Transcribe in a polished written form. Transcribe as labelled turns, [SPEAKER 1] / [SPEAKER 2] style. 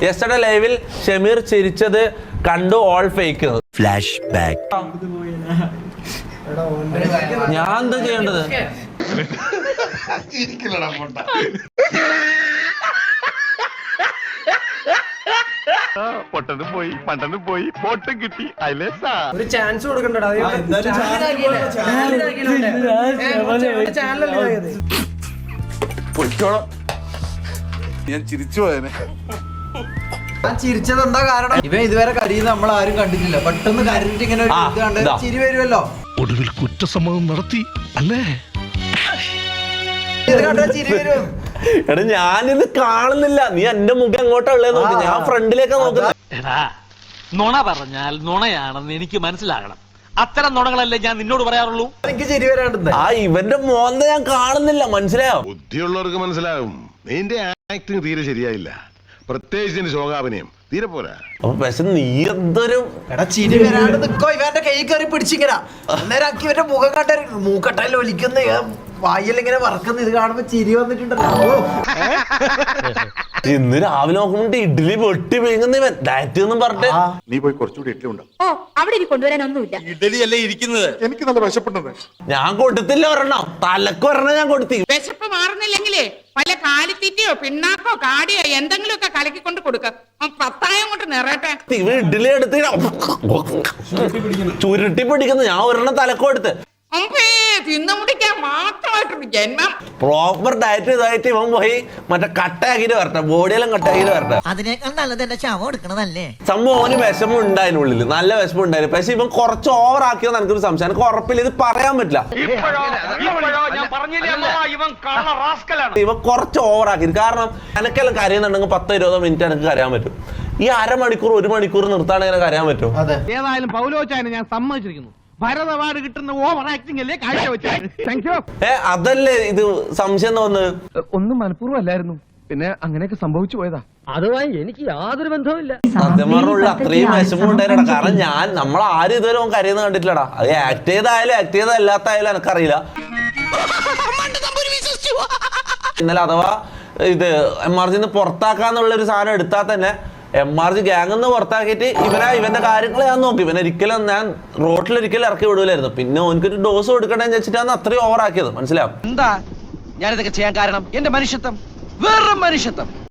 [SPEAKER 1] Yesterday ലൈവിൽ ഷമീർ ചിരിച്ചത് കണ്ടു all fake.
[SPEAKER 2] Flash back.
[SPEAKER 1] ഞാൻ എന്താ ചെയ്യേണ്ടത്?
[SPEAKER 3] പൊട്ടനും പോയി പണ്ടനും പോയി പൊട്ടും കിട്ടി അതിലെ
[SPEAKER 4] ഒരു ചാൻസ് കൊടുക്കണ്ടടാ.
[SPEAKER 5] ഞാൻ ചിരിച്ചു പോയനെ.
[SPEAKER 6] ഞാൻ ചിരിച്ചത് എന്താ കാരണം? ഇവൻ ഇതുവരെ കരയുന്നത് നമ്മൾ ആരും കണ്ടിട്ടില്ല. പെട്ടെന്ന് കരഞ്ഞിട്ട് ഇങ്ങനെ ഒരു ഇത് കണ്ട് ചിരി വരുമല്ലോ.
[SPEAKER 3] ഒടുവിൽ കുറ്റസമ്മതം നടത്തി അല്ലേ?
[SPEAKER 6] ഇത് കണ്ടാ ചിരി വരും.
[SPEAKER 1] എടാ ഞാനിത് കാണുന്നില്ല. നീ എന്റെ മുഖം എങ്ങോട്ടാ ഉള്ളത് നോക്ക്. ഞാൻ ഫ്രണ്ടിലേക്കാ നോക്കുന്നത്.
[SPEAKER 7] എടാ നുണ പറഞ്ഞാൽ നുണയാണെന്ന് എനിക്ക് മനസ്സിലാകണം. അത്തരം നുണകളല്ലേ ഞാൻ നിന്നോട് പറയാറുള്ളൂ.
[SPEAKER 6] എനിക്ക് ചിരി വരാണ്ട്.
[SPEAKER 1] ഇവന്റെ മോന്ത ഞാൻ കാണുന്നില്ല. മനസ്സിലായോ?
[SPEAKER 3] ബുദ്ധിയുള്ളവർക്ക് മനസ്സിലാവും. നിന്റെ ആക്ടിങ് തീരെ ശരിയായില്ല. പ്രത്യേകിച്ച് ശോകാഭിനയം തീരെ പോരാ.
[SPEAKER 1] അപ്പൊ പക്ഷെ നീ എന്തൊരു
[SPEAKER 6] എടാ ചിരി വരാണ്ട് നിക്കോ. ഇവന്റെ കൈ കയറി പിടിച്ചിങ്ങനെ അന്നേരം ആക്കി ഇവന്റെ മുഖം കണ്ട മൂക്കട്ടയിൽ ഒലിക്കുന്ന വായിൽ ഇങ്ങനെ വറക്കുന്ന ഇത് കാണുമ്പോ ചിരി വന്നിട്ടുണ്ടല്ലോ.
[SPEAKER 1] ഇന്ന് രാവിലെ നോക്കുമ്പോ ഇഡ്ഡലി പൊട്ടി വീങ്ങുന്ന ഇവൻ ഡയറ്റ് ഒന്നും പറഞ്ഞിട്ട്.
[SPEAKER 5] നീ പോയി കുറച്ചുകൂടി ഇഡ്ഡലി ഉണ്ടോ?
[SPEAKER 8] ഓ അവിടെ ഇനി കൊണ്ടുവരാനൊന്നുമില്ല.
[SPEAKER 5] ഇഡ്ഡലി അല്ലേ ഇരിക്കുന്നത്. എനിക്ക് നല്ല വിശപ്പുണ്ടെന്ന്.
[SPEAKER 1] ഞാൻ കൊടുത്തില്ല ഒരെണ്ണം. തലക്ക് ഒരെണ്ണം ഞാൻ കൊടുത്തി.
[SPEAKER 9] വിശപ്പ് മാറുന്നില്ലെങ്കിലേ വല്ല കാലിത്തീറ്റയോ പിണ്ണാക്കോ കാടിയോ എന്തെങ്കിലും ഒക്കെ കലക്കിക്കൊണ്ട് കൊടുക്ക. പത്തായം കൊണ്ട് നിറയട്ടെ.
[SPEAKER 1] ഇവ ഇഡ്ഡലി എടുത്ത് ചുരുട്ടി പിടിക്കുന്നു. ഞാൻ ഒരെണ്ണം തലക്ക് കൊടുത്ത്.
[SPEAKER 9] തിന്നു മുടിക്കാൻ മാത്രമായിട്ടൊരു ജന്മം.
[SPEAKER 1] പ്രോപ്പർ ഡയറ്റ് ഇതായിട്ട് ഇവൻ പോയി മറ്റേ കട്ടയാക്കിട്ട് വരട്ടെ. ബോഡിയെല്ലാം കട്ടയാക്കിട്ട് വരട്ടെ.
[SPEAKER 2] അതിനേക്കാൾ നല്ലത് എന്റെ ശവം എടുക്കണതല്ലേ?
[SPEAKER 1] സംഭവം ഓന് വിഷമം ഉണ്ടായിരുന്നു ഉള്ളിൽ. നല്ല വിഷമം ഉണ്ടായിരുന്നു. പക്ഷെ ഇവൻ കുറച്ച് ഓവർ ആക്കിയോന്ന് എനിക്കൊരു സംശയം. എനിക്ക് ഉറപ്പില്ല. ഇത് പറയാൻ പറ്റില്ല. ഇവൻ കുറച്ച് ഓവർ ആക്കി. കാരണം എനിക്കെല്ലാം കരയുന്നുണ്ടെങ്കിൽ 10-20 മിനിറ്റ് എനിക്ക് കരയാൻ പറ്റും. ഈ അരമണിക്കൂർ 1 മണിക്കൂർ നിർത്താണെങ്കിൽ കരയാൻ പറ്റും.
[SPEAKER 7] ഏതായാലും പൗലോച്ചായനെ ഞാൻ സമ്മതിച്ചിരിക്കുന്നു. ഭരത് അവാർഡ് കിട്ടുന്ന ഓവർ ആക്ടിംഗ് അല്ലേ കാഴ്ചവെച്ചത്.
[SPEAKER 1] അതല്ലേ ഇത് സംശയം തോന്നുന്നത്.
[SPEAKER 7] ഒന്നും മനഃപൂർവ്വം അല്ലായിരുന്നു. പിന്നെ അങ്ങനെയൊക്കെ സംഭവിച്ചു പോയതാ. അതുമായി എനിക്ക് യാതൊരു ബന്ധവുമില്ല.
[SPEAKER 1] സത്യം പറഞ്ഞുള്ള അത്രയും വിഷമം ഉണ്ടായിരുന്നടാ. കാരണം നമ്മൾ ആരും ഇതുവരെ കരയുന്ന കണ്ടിട്ടില്ലടാ. അത് ആക്ട് ചെയ്തായാലും ആക്ട് ചെയ്തല്ലാത്തായാലും എനിക്കറിയില്ല. ഇന്നലെ അഥവാ ഇത് MRG പുറത്താക്കാന്നുള്ള ഒരു സാധനം എടുത്താൽ തന്നെ MRG ഗ്യാങ് പുറത്താക്കിയിട്ട് ഇവന്റെ കാര്യങ്ങൾ ഞാൻ നോക്കി. ഇവനൊരിക്കലും ഞാൻ റോട്ടിലൊരിക്കലും ഇറക്കി വിടൂലായിരുന്നു. പിന്നെ ഓനക്കൊരു ഡോസ് കൊടുക്കണമെന്ന് വെച്ചിട്ടാണ് അത്രയും ഓവർ ആക്കിയത്. മനസ്സിലാവും
[SPEAKER 7] എന്താ ഞാനിതൊക്കെ ചെയ്യാൻ കാരണം? എന്റെ മനുഷ്യത്വം, വേറെ മനുഷ്യത്വം.